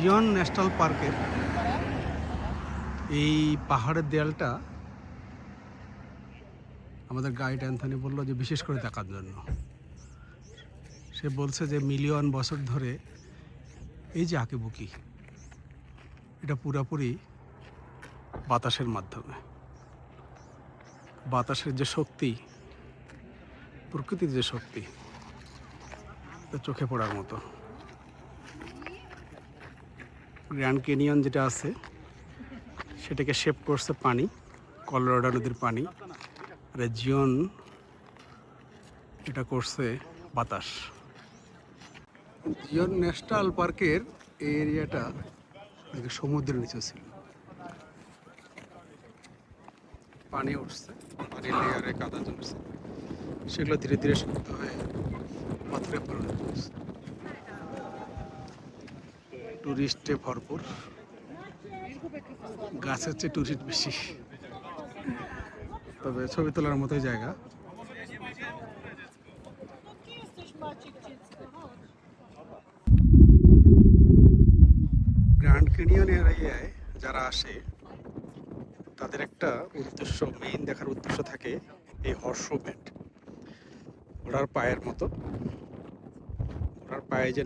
জিয়ন national পার্কের এই পাহাড়ের দেয়ালটা আমাদের গাইড অ্যান্থনি বলল যে বিশেষ করে দেখার জন্য। সে বলছে যে মিলিয়ন বছর ধরে এই যে আঁকিবুকি, এটা পুরোপুরি বাতাসের মাধ্যমে। বাতাসের যে শক্তি, প্রকৃতির যে শক্তি, তা চোখে পড়ার মতো। গ্র্যান্ড ক্যানিয়ন যেটা আছে সেটাকে শেপ করছে পানি, কলোরাডো নদীর পানি। আর জিয়ন এটা করছে বাতাস। জিয়ন ন্যাশনাল পার্কের এই এরিয়াটা আগে সমুদ্রের নিচে ছিল, পানি উঠছে, পানির লেয়ারে কাদা জমছে, সেগুলো ধীরে ধীরে শক্ত হয়ে পাথরে পরিণত হচ্ছে। টুরিস্টে ভরপুর, গাছের চেয়ে টুরিস্ট বেশি, তবে ছবি তোলার মতোই জায়গা। গ্র্যান্ড ক্যানিয়ন এরিয়ায় যারা আসে তাদের একটা উদ্দেশ্য, মেইন দেখার উদ্দেশ্য থাকে এই হর্স ব্যান্ড, ঘোড়ার পায়ের মতো। ঘোড়ার পায়ে যে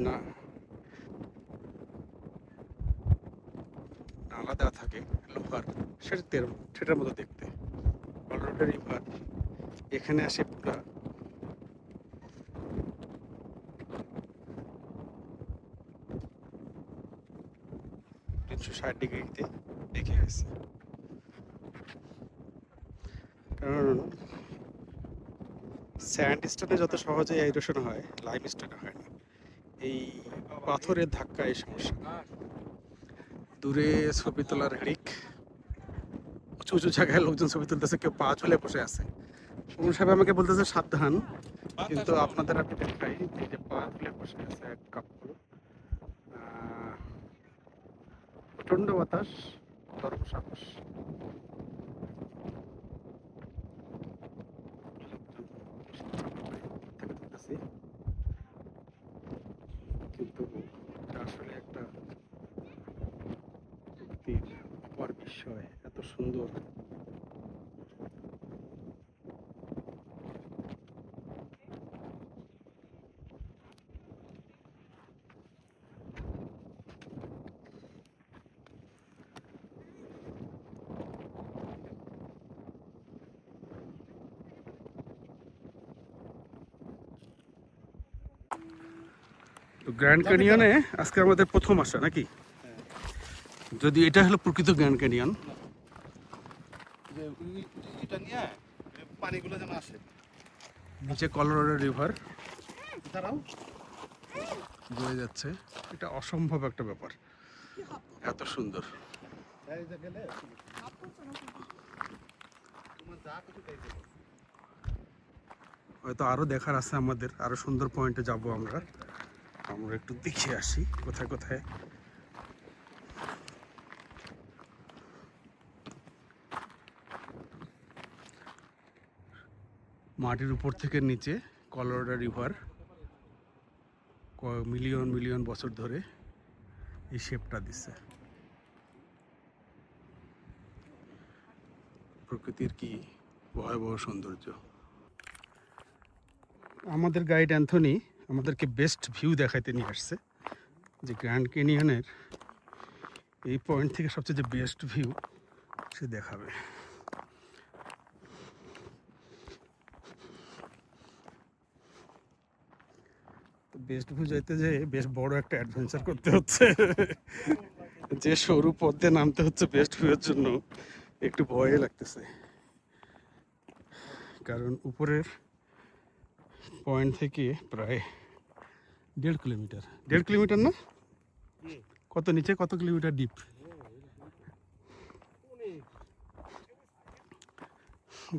নালা দেওয়া থাকে লোহার, সেটার মতো দেখতে। কলোরাডো রিভার এখানে আসে পুরা 360 ডিগ্রিতে দেখে গেছে। কারণ স্যান্ড স্টোনে যত সহজে এরোশন হয়, লাইম স্টোনে হয় না। এই পাথরের ধাক্কা এই সমস্যা। দূরে ছবি তোলার হিড়িক, উঁচু উঁচু জায়গায় লোকজন ছবি তুলতেছে, কেউ পা ঝুলে বসে আছে। সুমন সাহেব আমাকে বলতেছে সাবধান, কিন্তু আপনাদের আমি দেখাই এই যে পা ঝুলে বসে আছে এক কাপড়। প্রচন্ড বাতাস, সর্বসাহস। কিন্তু এটা আসলে একটা প্রকৃতির অপার বিস্ময়, এত সুন্দর। গ্র্যান্ড ক্যানিয়নে আজকে আমাদের প্রথম আসা নাকি? যদি এটা হলো প্রকৃত গ্র্যান্ড ক্যানিয়ন। পানিগুলো যেন আসে নিচে কলোরাডো রিভার বয়ে যাচ্ছে, এটা অসম্ভব একটা ব্যাপার, এত সুন্দর। হয়তো আরো দেখার আছে আমাদের, আরো সুন্দর পয়েন্টে যাব আমরা। আমরা একটু দেখে আসি কোথায় কোথায়। মাটির উপর থেকে নিচে কলোরাডো রিভার মিলিয়ন মিলিয়ন বছর ধরে এই শেপটা দিচ্ছে। প্রকৃতির কি ভয়াবহ সৌন্দর্য। আমাদের গাইড অ্যান্থনি আমাদেরকে বেস্ট ভিউ দেখাইতে নিয়ে আসছে, যে গ্র্যান্ড ক্যানিয়নের এই পয়েন্ট থেকে সবচেয়ে যে বেস্ট ভিউ সে দেখাবে। বেস্ট ভিউ যাইতে যে বেশ বড় একটা অ্যাডভেঞ্চার করতে হচ্ছে, যে সরু পথে নামতে হচ্ছে বেস্ট ভিউয়ের জন্য একটু ভয় লাগতেছে। কারণ উপরের পয়েন্ট থেকে প্রায় 1.5 কিলোমিটার, 1.5 কিলোমিটার না, কত নিচে, কত কিলোমিটার ডিপ।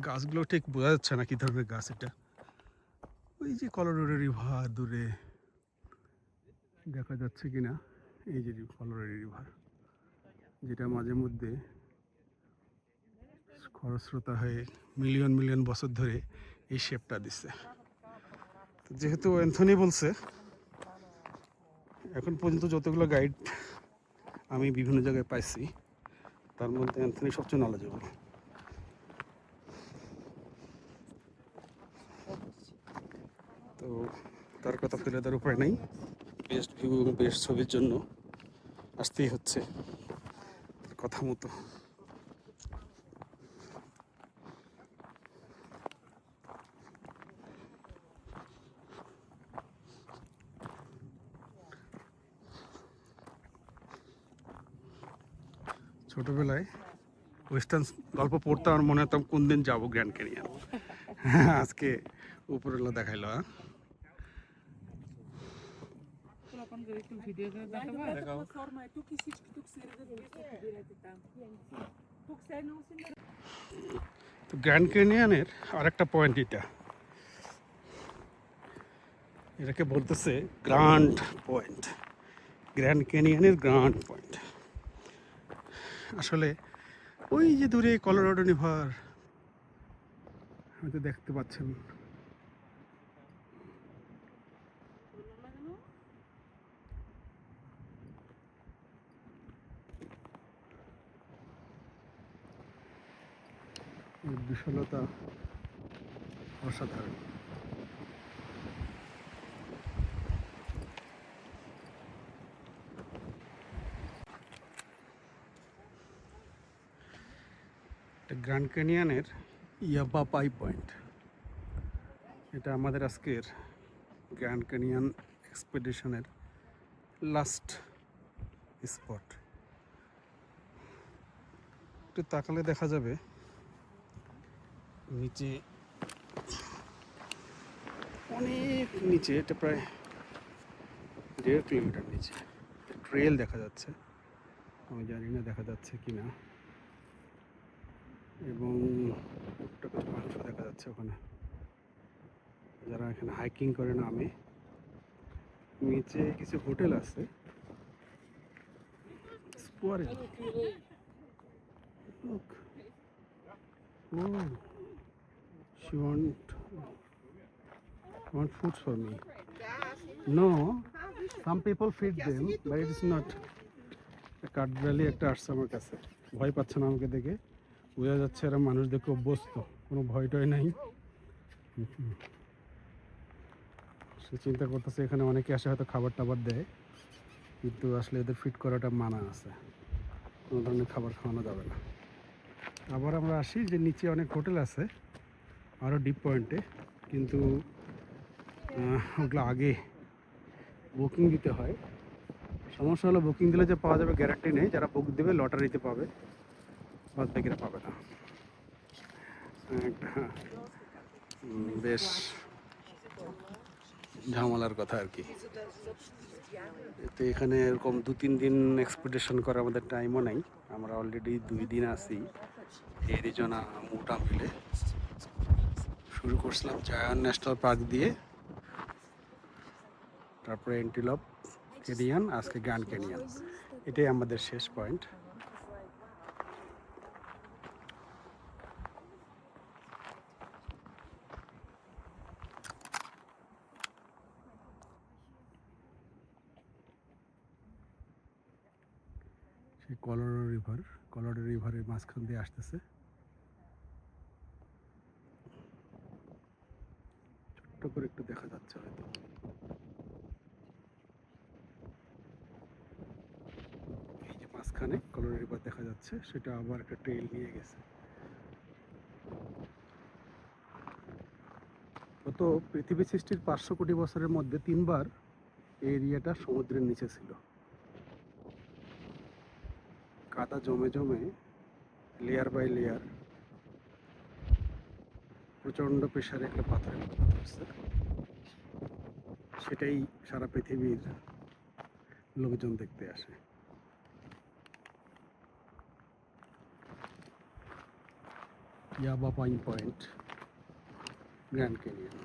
গাছগুলো ঠিক বোঝা যাচ্ছে না কি ধরনের গাছ এটা। ওই যে কলোরাডো রিভার দূরে দেখা যাচ্ছে কিনা, এই যে কলোরাডো রিভার, যেটা মাঝে মধ্যে খরস্রোতা হয়ে মিলিয়ন মিলিয়ন বছর ধরে এই শেপটা দিচ্ছে। যেহেতু অ্যান্থনি বলছে, এখন পর্যন্ত যতগুলো গাইড আমি বিভিন্ন জায়গায় পাইছি, তার মধ্যে অ্যান্থনি সবচেয়ে নলেজেবল। তো তার কথা ফেলে দেওয়ার উপায় নেই, বেস্ট ভিউ এবং বেস্ট ছবির জন্য আসতেই হচ্ছে তার কথা মতো। ছোটবেলায় ওয়েস্টার্ন গল্প পড়তে আমার মনে হতাম কোন দিন যাবো গ্র্যান্ড ক্যানিয়ন। আজকে উপরওয়ালা দেখাইলো। তো গ্র্যান্ড ক্যানিয়নের আরেকটা পয়েন্ট এটাকে বলতেছে গ্র্যান্ড পয়েন্ট, গ্র্যান্ড ক্যানিয়নের গ্র্যান্ড পয়েন্ট। আসলে ওই যে দূরে কলোরাডো রিভার হয়তো দেখতে পাচ্ছেন, বিশালতা অসাধারণ। গ্র্যান্ড ক্যানিয়নের ইয়াবাপাই পয়েন্ট, এটা আমাদের আজকের গ্র্যান্ড ক্যানিয়ন এক্সপেডিশনের লাস্ট স্পট। একটু তাকালে দেখা যাবে নিচে, অনেক নিচে, এটা প্রায় 1.5 কিলোমিটার নিচে ট্রেল দেখা যাচ্ছে, আমি জানি না দেখা যাচ্ছে কি না, এবং টুকটাক কিছু মানুষ দেখা যাচ্ছে ওখানে যারা এখানে হাইকিং করে নামে। নিচে কিছু হোটেল আছে, স্কোয়ারে। Look. Oh, she want food for me. No, some people feed them, but it is not. কাঠবিড়ালি একটা আসছে আমার কাছে, ভয় পাচ্ছে না আমাকে দেখে, বোঝা যাচ্ছে এরা মানুষ দেখে অভ্যস্ত, কোনো ভয় টয় নাই। সে চিন্তা করতেছে এখানে অনেকে আসে হয়তো খাবার টাবার দেয়, কিন্তু আসলে এদের ফিট করাটা মানা আছে, কোনো ধরনের খাবার খাওয়ানো যাবে না। আবার আমরা আসি যে নিচে অনেক হোটেল আছে আরও ডিপ পয়েন্টে, কিন্তু ওগুলো আগে বুকিং দিতে হয়। সমস্যা হলো বুকিং দিলে যে পাওয়া যাবে গ্যারান্টি নেই, যারা বুক দেবে লটারিতে পাবে, বাদ বাকিরা পাবে না। একটা বেশ ঝামেলার কথা আর কি। তো এখানে এরকম 2-3 দিন এক্সপেডিশন করা আমাদের টাইমও নেই, আমরা অলরেডি 2 দিন আছি। এরিজোনা মোটা মিলে শুরু করছিলাম জায়ান্ট ন্যাশনাল পার্ক দিয়ে, তারপরে এন্টিলপ ক্যানিয়ন, আজকে গ্র্যান্ড ক্যানিয়ন। এটাই আমাদের শেষ পয়েন্ট। সেই কলোরাডো রিভারের মাঝখান দিয়ে আসতেছে, ছোট্ট করে একটু দেখা যাচ্ছে হয়তো। এই যে মাঝখানে কলোরাডো রিভার দেখা যাচ্ছে, সেটা আবার একটা ট্রেল নিয়ে গেছে। গত পৃথিবী সৃষ্টির 500 কোটি বছরের মধ্যে 3বার এই এরিয়াটা সমুদ্রের নিচে ছিল। কাদা জমে জমে লেয়ার বাই লেয়ার প্রচণ্ড প্রেশারে একটা পাথরের মতো ধরছে, সেটাই সারা পৃথিবীর লোকজন দেখতে আসে। ইয়াবাপাই পয়েন্ট, গ্র্যান্ড ক্যানিয়ন।